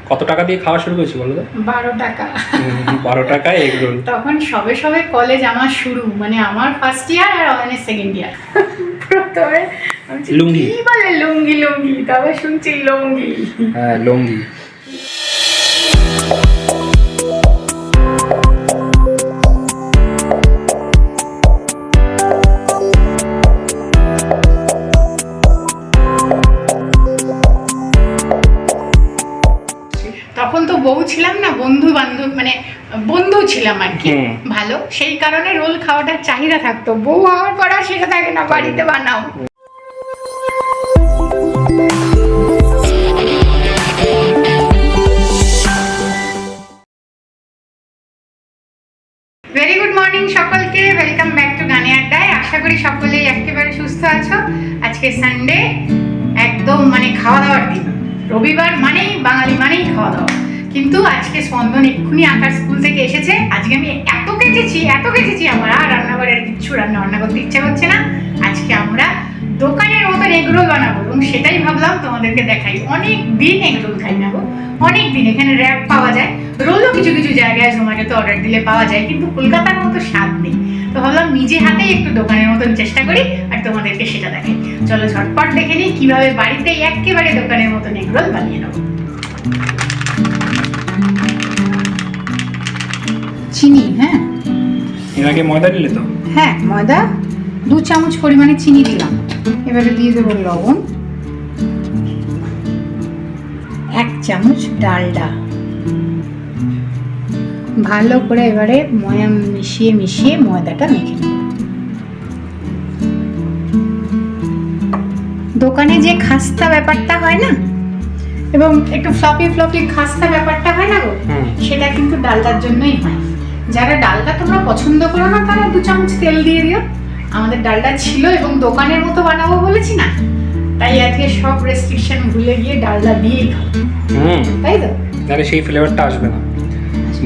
কত টাকা দিয়ে খাওয়া শুরু করেছি বলো তো? 12 টাকা। 12 টাকায় এগ রোল। তখন সবে সবে কলেজ আমার শুরু, মানে আমার ফার্স্ট ইয়ার আর অয়নের সেকেন্ড ইয়ার। প্রথমে লুঙ্গি। কি বলে লুঙ্গি লুঙ্গি, তবে শুনছি লুঙ্গি। হ্যাঁ লুঙ্গি। তখন তো বউ ছিলাম না, বন্ধু বান্ধব মানে বন্ধু ছিলাম আর কি ভালো, সেই কারণে রোল খাওয়াটার চাহিদা থাকতো। বউ হওয়ার পর আর সেটা থাকে না, বাড়িতে বানাও। ভেরি গুড মর্নিং সকলকে, ওয়েলকাম ব্যাক টু গানে আড্ডায়। আশা করি সকলেই একেবারে সুস্থ আছো। আজকে সানডে, একদম মানে খাওয়া দাওয়ার দিন। রবিবার মানেই বাঙালি মানেই খাওয়া দাওয়া। কিন্তু আজকে স্পন্দন এক্ষুনি আঁকার স্কুল থেকে এসেছে। আজকে আমি এত কেটেছি আমার আর রান্নাঘরের কিচ্ছু রান্না করতে ইচ্ছা করছে না। আজকে আমরা দোকানের মতন এগরোল বানাবো এবং সেটাই ভাবলাম তোমাদেরকে দেখাই। অনেক দিন এগরোল খাই না গো, অনেক দিন। এখানে র্যাপ পাওয়া যায়, রোলও কিছু কিছু জায়গায় জোম্যাটোতে অর্ডার দিলে পাওয়া যায়, কিন্তু কলকাতার মতো স্বাদ নেই। তো ভাবলাম নিজে হাতেই একটু দোকানের মতন চেষ্টা করি আর তোমাদেরকে সেটা দেখাই। চলো ঝটপট দেখে নিই কিভাবে বাড়িতে একেবারে দোকানের মতন এগরোল বানিয়ে নেবো। চিনি, হ্যাঁ এর আগে ময়দা দিলে তো? হ্যাঁ ময়দা 2 চামচ পরিমাণে চিনি দিলাম। এবারে দিয়ে দেবো লবণ, 1 চামচ ডালডা। ভালো করে এবারে ময়াম মিশিয়ে ময়দাটা মেখে নেব। দোকানে যে খাস্তা ব্যাপারটা হয় না, এবং একটু ফ্লপি খাস্তা ব্যাপারটা হয় না গো, সেটা কিন্তু ডালটার জন্যই হয়। যারা ডালটা তোমরা পছন্দ করো না তারা 2 চামচ তেল দিয়ে দিও। আমাদের ডালটা ছিল এবং দোকানের মতো বানাবো বলেছি না, তাই আজকে সব রেস্ট্রিকশন ভুলে গিয়ে ডালটা দিয়েই খাবো। তাই তো? তাহলে সেই ফ্লেভারটা আসবে না,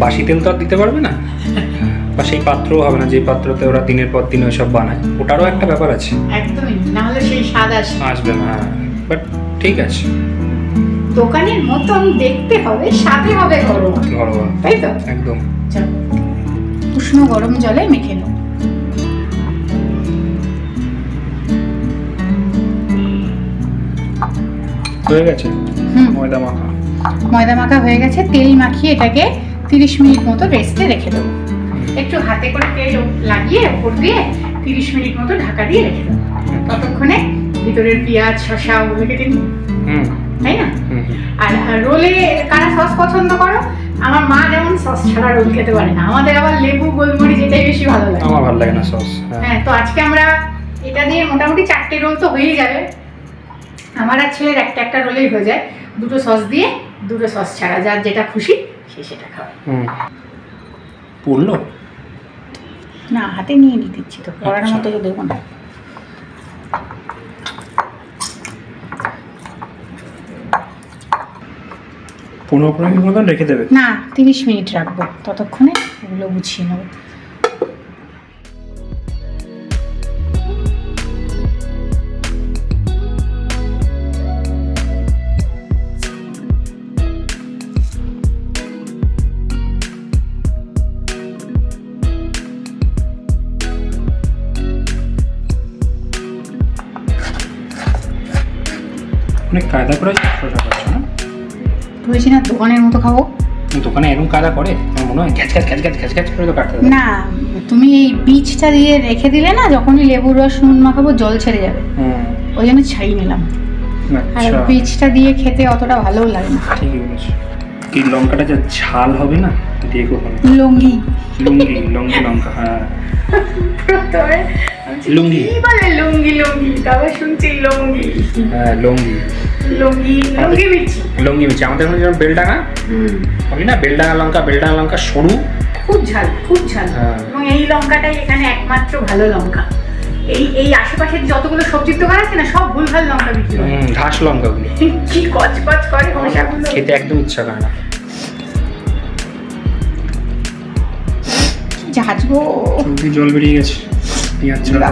বাসি তেল তো আর দিতে পারবে না, বা সেই পাত্রও হবে না যে পাত্রতে ওরা দিনের পর দিন ওইসব বানায়। ওটারও একটা ব্যাপার আছে, একদমই না হলে সেই স্বাদ আসবে না। বাট ঠিক আছে, দোকানের মতন দেখতে হবে, সাথে হবে ঘরোয়া, তাই তো? একদম। চলো উষ্ণ গরম জলে মেখে নাও। হয়ে গেছে ময়দা মাখা হয়ে গেছে। তেল মাখিয়ে এটাকে 30 মিনিট মতো রেস্টে রেখে দেবো। একটু হাতে করে তেল লাগিয়ে উপর দিয়ে 30 মিনিট মতো ঢাকা দিয়ে রেখে দেবো। ততক্ষণে ভিতরের পেঁয়াজ শসা ওগুলো কেটে নিই, তাই না? আর রোলে কারা সস পছন্দ করো? আমার মা যেমন সস ছাড়া রোল খেতে পারে না, আমাদের আবার লেবু গোলমরিচ এটাই বেশি ভালো লাগে। আমার ভালো লাগে না সস। হ্যাঁ, তো আজকে আমরা এটা দিয়ে মোটামুটি 4টে রোল তো হয়েই যাবে। আমার আর ছেলের একটা রোলেই হয়ে যায়। 2টো সস দিয়ে 2টো সস ছাড়া, যার যেটা খুশি সে সেটা খাবে। পড়লো না, হাতে নিয়ে দিচ্ছি তো, পড়ার মতো তো দেবো না। পনেরো মিনিট মতন রেখে দেবে? না, 30 মিনিট রাখবো, ততক্ষণে এগুলো গুছিয়ে নেবো। অনেক কায়দা করে শসা খাচ্ছ না? বলেছি না দোকানের মতো খাবো। দোকানে এরকম কায়দা করে? আমার মনে হয় গ্যাচ করে তো কাটতে হবে। না, তুমি এই বীজটা দিয়ে রেখে দিলে না, যখনই লেবুর রস নুন মাখাবো জল ছেড়ে যাবে, ওই জন্য ছাড়িয়ে নিলাম। আর বীজটা দিয়ে খেতে অতটা ভালোও লাগে না। ঠিক আছে, এই লঙ্কাটা যা ঝাল হবে না দিয়ে কখনো। লঙ্গি লঙ্কা, হ্যাঁ লুঙ্গি বলে লুঙ্গি, তবে শুনছি লঙ্গি। হ্যাঁ লঙ্গি মির্চি। আমাদের মধ্যে যেমন বেলডাঙা, বলি না বেলডাঙা লঙ্কা সরু, খুব ঝাল এবং এই লঙ্কাটাই এখানে একমাত্র ভালো লঙ্কা। এই আশেপাশের যতগুলো সবজির দোকান আছে না, সব ভুলভাল লঙ্কা বিক্রি হয়। ঘাস লঙ্কাগুলো কি কচকচ করে, খোসাগুলো খেতে একদম ইচ্ছা করে না। জাহাজ গো, জল বেরিয়ে গেছে পেঁয়াজ ছাড়া।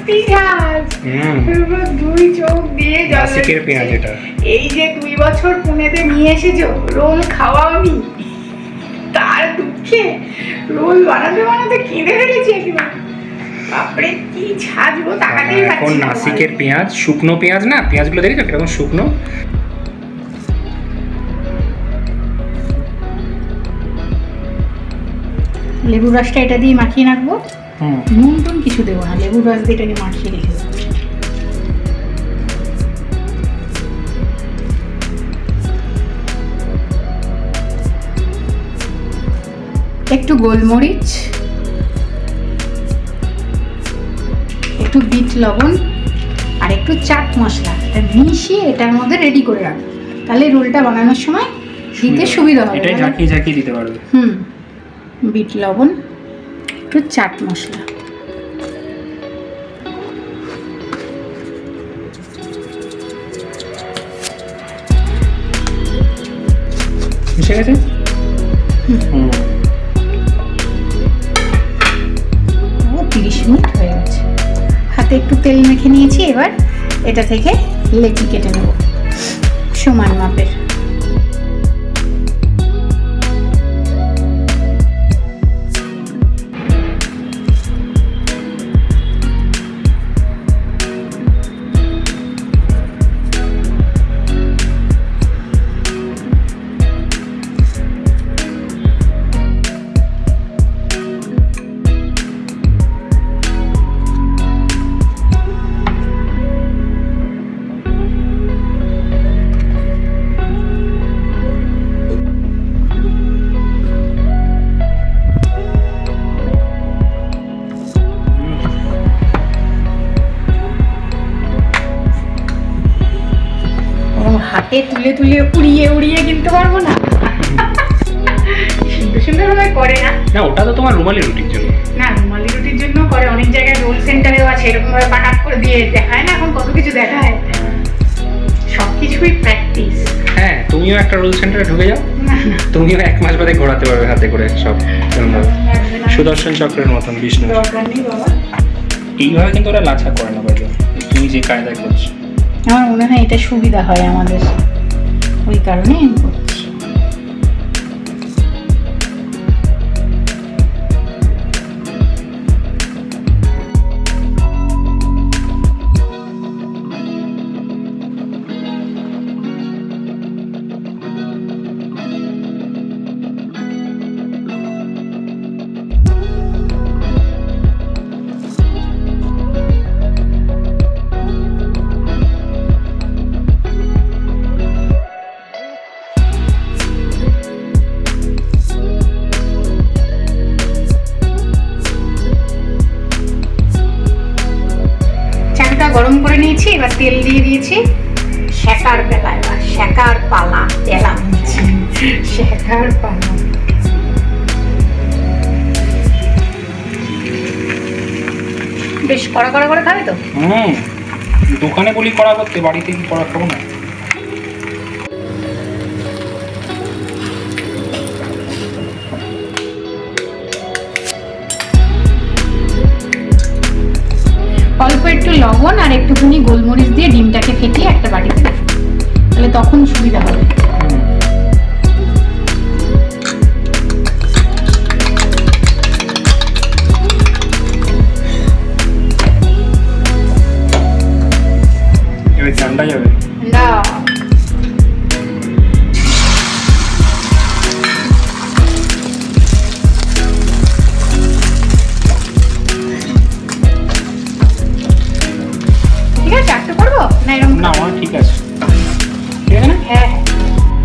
সত্যি ঝাঁজ। পুরো দুই চোখ দিয়ে জল নাসিকের পেঁয়াজ বেরোচ্ছে। এটা। এই যে 2 বছর পুনেতে নিয়ে এসেছো, রোল খাওয়াওনি, তার দুঃখে রোল বানাতে বানাতে কেঁদে ফেলেছি একেবারে। বাপরে কি ঝাঁজ গো, তাকাতেই পাচ্ছি এখন না। নাসিকের পেঁয়াজ, শুকনো পেঁয়াজ না, পেঁয়াজগুলো দেখেছো কিরকম শুকনো। লেবুর রসটা এটা দিয়ে মাখিয়ে রাখবো, নুন টুন কিছু দেবো না, লেবুর রস দিয়ে এটাকে মাখিয়ে রেখে দেবো। একটু গোলমরিচ, একটু বিট লবণ আর একটু চাট মশলা, এটা মিশিয়ে এটার মধ্যে রেডি করে রাখবো, তাহলে রোলটা বানানোর সময় দিতে সুবিধা হবে। এটাই ঝাঁকিয়ে ঝাঁকিয়ে দিতে পারবে। বিট লবণ, একটু চাট মশলা, মিশে গেছে। ও 30 মিনিট হয়ে গেছে। হাতে একটু তেল মেখে নিয়েছি, এবার এটা থেকে লেচি কেটে নেব সমান মাপের। হাতে তুলে তুলে উড়িয়ে উড়িয়ে কিনতে পারবো না, সুন্দর সুন্দর ভাবে করে না। না, ওটা তো তোমার রুমালি রুটির জন্য। না, রুমালি রুটির জন্য করে, অনেক জায়গায় রোল সেন্টারেও আছে এরকম ভাবে পাটাপ করে দিয়ে দেখায় না, এখন কত কিছু দেখায়। সবকিছুই প্র্যাকটিস। হ্যাঁ, তুমিও একটা রোল সেন্টারে ঢুকে যাও, না না, তুমিও 1 মাস বাদে ঘোরাতে পারবে হাতে করে সব এরকমভাবে। লাগবে না। সুদর্শন চক্রের মতন বিষ্ণু। দরকার নেই বাবা। এইভাবে কিন্তু ওরা লাছা করে না বাইরে, তুমি যে কায়দায় করছো। আমার মনে হয় এটা সুবিধা হয় আমাদের, ওই কারণে আমি করছি। গরম করে নিয়েছি, এবার তেল দিয়ে দিয়েছি। শেখার বেলা, এবার শেখার পালা, তেলা শেখার পালা। বেশ কড়া কড়া করে খাবে তো? দোকানে বলি কড়া করতে, বাড়িতে কি কড়া খাবো না। অল্প একটু লবণ আর একটুখানি গোলমরিচ দিয়ে ডিমটাকে ফেটিয়ে একটা বাটিতে দেব, তাহলে তখন সুবিধা হবে। এবার ঠান্ডা যাবে না, ঠিক আছে আটটা করবো না এরকম? না, আমার ঠিক আছে, ঠিক আছে না? হ্যাঁ,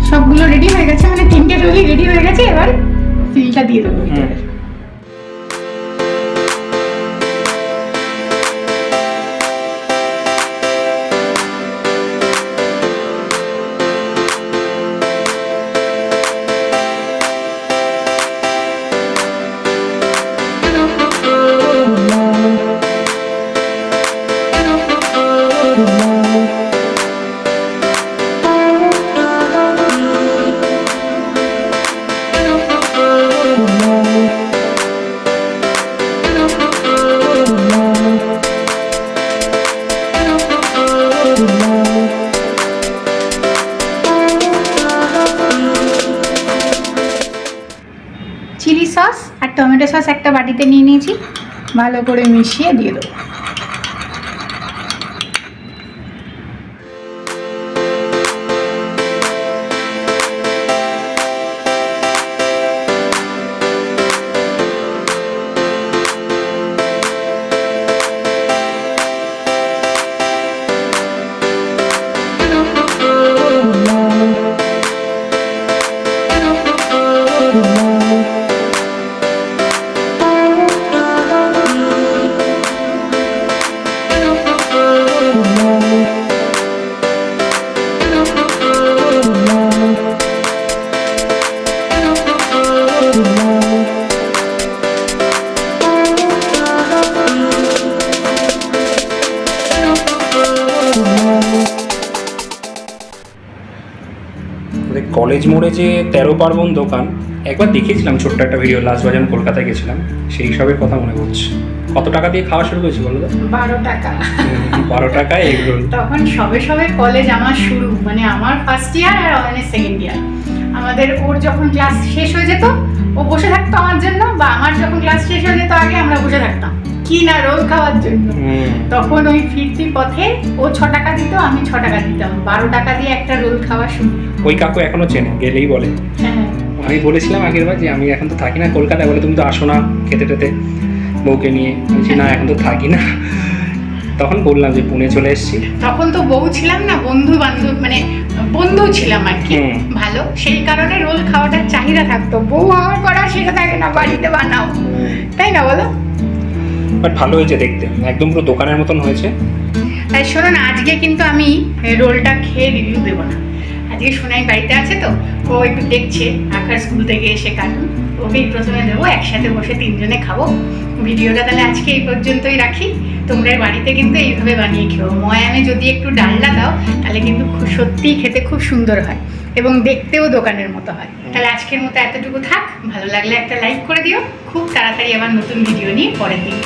সবগুলো রেডি হয়ে গেছে, মানে 3টে রোলই রেডি হয়ে গেছে, এবার ফিলটা দিয়ে দেবো। টমেটো সস একটা বাটিতে নিয়ে নিয়েছি, ভালো করে মিশিয়ে দিয়ে দেবো। কলেজ মোড়ে যে 13 পার্বণ দোকান, একবার দেখেছিলাম ছোট্ট একটা ভিডিও, লাস্ট বার যখন কলকাতায় গেছিলাম, সেই সবের কথা মনে পড়ছে। কত টাকা দিয়ে খাওয়া শুরু করেছি বলো তো? 12 টাকা। 12 টাকায় এগ রোল। তখন সবে সবে কলেজ আমার শুরু, মানে আমার ফার্স্ট ইয়ার আর অয়নের সেকেন্ড ইয়ার। আমাদের ওর যখন ক্লাস শেষ হয়ে যেত ও বসে থাকতো আমার জন্য, বা আমার যখন ক্লাস শেষ হয়ে যেত আগে আমরা বসে থাকতাম কি না রোল খাওয়ার জন্য। তখন ওই ফিরতি পথে ও 6 টাকা দিত, আমি 6 টাকা দিতাম, 12 টাকা দিয়ে একটা রোল খাওয়া শুরু। ওই কাকু এখনো চেনে, গেলেই বলে। হ্যাঁ, আমি বলেছিলাম আগের বার যে আমি এখন তো থাকি না কলকাতায়, বলে তুমি তো আসো না খেতে টেতে বউকে নিয়ে। বলছি না এখন তো থাকি না। তখন বললাম যে পুনে চলে এসেছি। তখন তো বউ ছিলাম না, বন্ধু বান্ধব, মানে বন্ধু ছিলাম আর কি ভালো, সেই কারণে রোল খাওয়াটার চাহিদা থাকতো। বউ আমার করা শেখা থাকে না, বাড়িতে বানাও, তাই না বলো? বাট ভালো হয়েছে দেখতে, একদম পুরো দোকানের মতন হয়েছে। তাই শোনো না, আজকে কিন্তু আমি রোলটা খেয়ে রিভিউ দেবো না। আজকে সোনাই বাড়িতে আছে তো, ও একটু দেখছে আঁকার স্কুল থেকে এসে কার্টুন, ওকেই প্রথমে দেবো, একসাথে বসে 3 জনে খাবো। ভিডিওটা তাহলে আজকে এই পর্যন্তই রাখি। তোমরা বাড়িতে কিন্তু এইভাবে বানিয়ে খেও। ময়ামে যদি একটু ডালনা দাও তাহলে কিন্তু সত্যিই খেতে খুব সুন্দর হয় এবং দেখতেও দোকানের মতো হয়। তাহলে আজকের মতো এতটুকু থাক, ভালো লাগলে একটা লাইক করে দিও। খুব তাড়াতাড়ি আবার নতুন ভিডিও নিয়ে পরের দিন